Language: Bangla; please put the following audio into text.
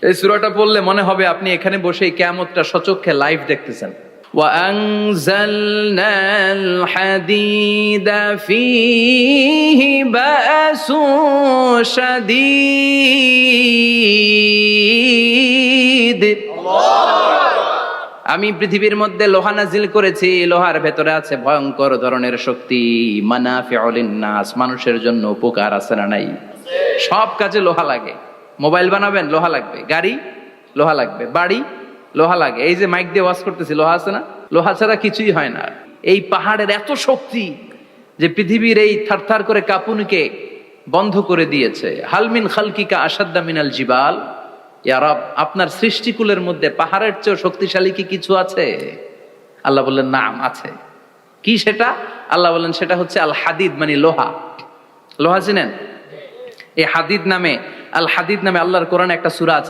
এই সূরাটা পড়লে মনে হবে আপনি এখানে বসে কিয়ামতটা সচক্ষে লাইভ দেখতেছেন। وأنزلنا الحديد فيه بأس شديد আমি পৃথিবীর মধ্যে লোহা নাজিল করেছি, লোহার ভেতরে আছে ভয়ঙ্কর ধরনের শক্তি। মানাফিউ লিন-নাস, মানুষের জন্য উপকার আছে না নাই? সব কাজে লোহা লাগে। মোবাইল বানাবেন, লোহা লাগবে। গাড়ি, লোহা লাগবে। বাড়ি, লোহা লাগে। এই যে মাইক দিয়ে ওয়াজ করতেছি, লোহা আছে না? লোহা ছাড়া কিছুই হয় না। এই পাহাড়ের এত শক্তি যে পৃথিবীর এই থারথার করে কাঁপুনিকে বন্ধ করে দিয়েছে। হালমিন খালকিকা আসাদ্দা মিনাল জিবাল, ইয়া রব, আপনার সৃষ্টিকুলের মধ্যে পাহাড়ের চেয়ে শক্তিশালী কি কিছু আছে? আল্লাহ বললেন নাম আছে। কি সেটা? আল্লাহ বললেন সেটা হচ্ছে আল হাদিদ, মানে লোহা। লোহা চিনেন? এই হাদিদ নামে, আল হাদিদ নামে আল্লাহর কোরআনে একটা সূরা আছে।